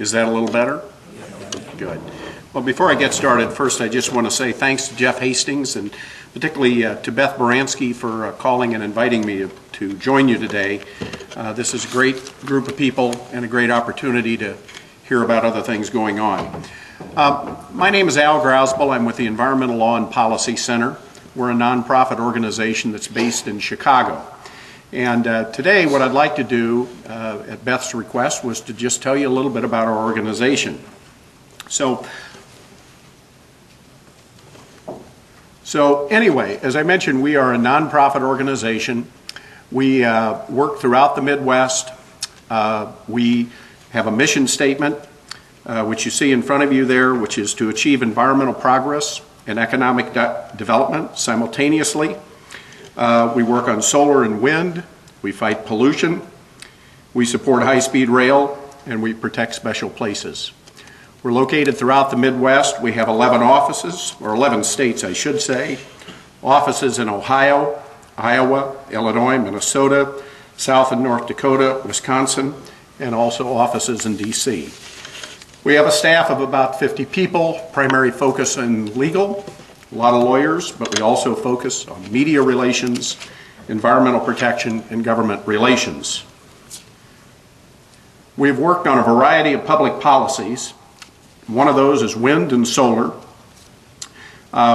Is that a little better? Good. Well, before I get started, first I just want to say thanks to Jeff Hastings and particularly to Beth Baranski for calling and inviting me to join you today. This is a great group of people and a great opportunity to hear about other things going on. My name is Allen Grosboll. I'm with the Environmental Law and Policy Center. We're a nonprofit organization that's based in Chicago. And today what I'd like to do, at Beth's request, was to just tell you a little bit about our organization. So anyway, as I mentioned, we are a nonprofit organization. We work throughout the Midwest. We have a mission statement, which you see in front of you there, which is to achieve environmental progress and economic development simultaneously. We work on solar and wind. We fight pollution. We support high-speed rail, and we protect special places. We're located throughout the Midwest. We have 11 offices, or 11 states, I should say. Offices in Ohio, Iowa, Illinois, Minnesota, South and North Dakota, Wisconsin, and also offices in D.C. We have a staff of about 50 people, primary focus in legal, a lot of lawyers, but we also focus on media relations, environmental protection, and government relations. We've worked on a variety of public policies. One of those is wind and solar.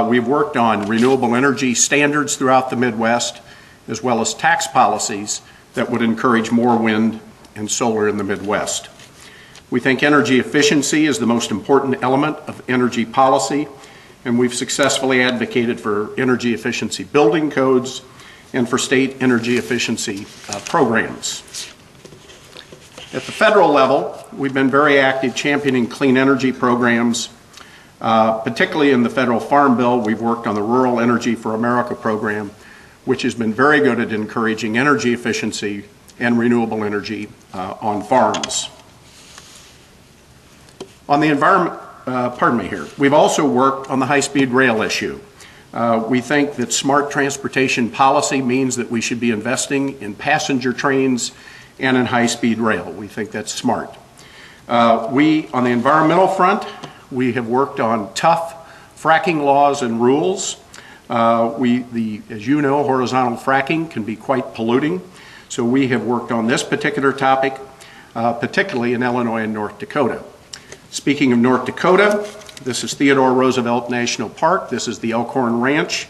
We've worked on renewable energy standards throughout the Midwest, as well as tax policies that would encourage more wind and solar in the Midwest. We think energy efficiency is the most important element of energy policy, and we've successfully advocated for energy efficiency building codes and for state energy efficiency programs. At the federal level, we've been very active championing clean energy programs, particularly in the federal Farm Bill. We've worked on the Rural Energy for America program, which has been very good at encouraging energy efficiency and renewable energy on farms. On the environment, we've also worked on the high-speed rail issue. We think that smart transportation policy means that we should be investing in passenger trains and in high-speed rail. We think that's smart. On the environmental front, we have worked on tough fracking laws and rules. As you know, horizontal fracking can be quite polluting, so we have worked on this particular topic, particularly in Illinois and North Dakota. Speaking of North Dakota, this is Theodore Roosevelt National Park. This is the Elkhorn Ranch.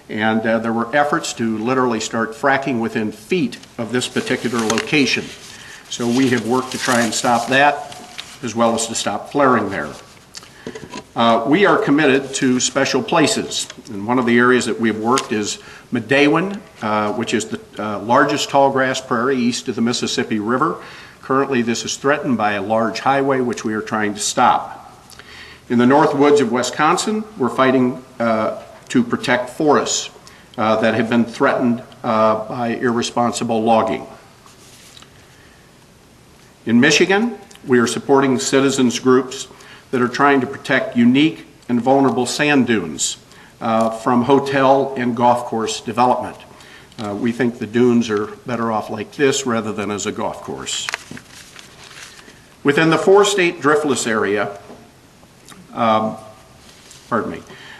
And there were efforts to literally start fracking within feet of this particular location. So we have worked to try and stop that, as well as to stop flaring there. We are committed to special places. And one of the areas that we've worked is Medewan, which is the largest tallgrass prairie east of the Mississippi River. Currently, this is threatened by a large highway, which we are trying to stop. In the North Woods of Wisconsin, we're fighting to protect forests that have been threatened by irresponsible logging. In Michigan, we are supporting citizens groups that are trying to protect unique and vulnerable sand dunes from hotel and golf course development. We think the dunes are better off like this rather than as a golf course. Within the four-state Driftless Area,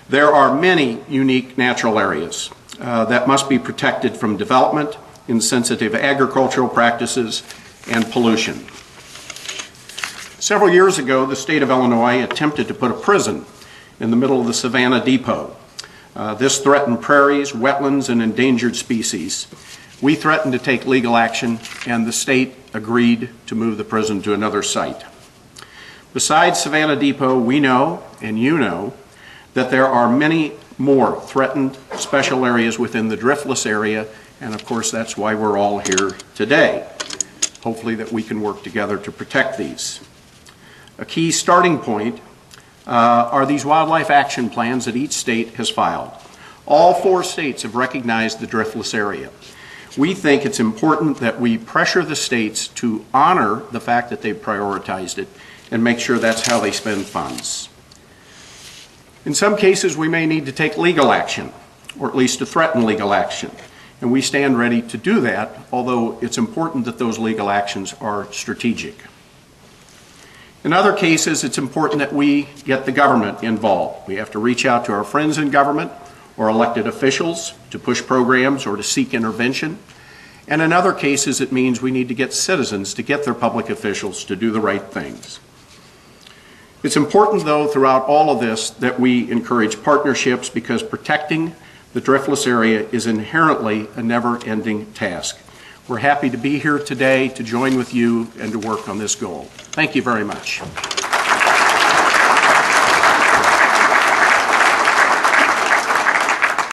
there are many unique natural areas that must be protected from development, insensitive agricultural practices, and pollution. Several years ago, the state of Illinois attempted to put a prison in the middle of the Savannah Depot. This threatened prairies, wetlands, and endangered species. We threatened to take legal action, and the state agreed to move the prison to another site. Besides Savannah Depot, we know, and you know, that there are many more threatened special areas within the Driftless Area, and of course that's why we're all here today. Hopefully that we can work together to protect these. A key starting point are these wildlife action plans that each state has filed. All four states have recognized the Driftless Area. We think it's important that we pressure the states to honor the fact that they've prioritized it and make sure that's how they spend funds. In some cases, we may need to take legal action, or at least to threaten legal action. And we stand ready to do that, although it's important that those legal actions are strategic. In other cases, it's important that we get the government involved. We have to reach out to our friends in government or elected officials to push programs or to seek intervention. And in other cases, it means we need to get citizens to get their public officials to do the right things. It's important, though, throughout all of this that we encourage partnerships, because protecting the driftless area is inherently a never-ending task. We're happy to be here today to join with you and to work on this goal. Thank you very much.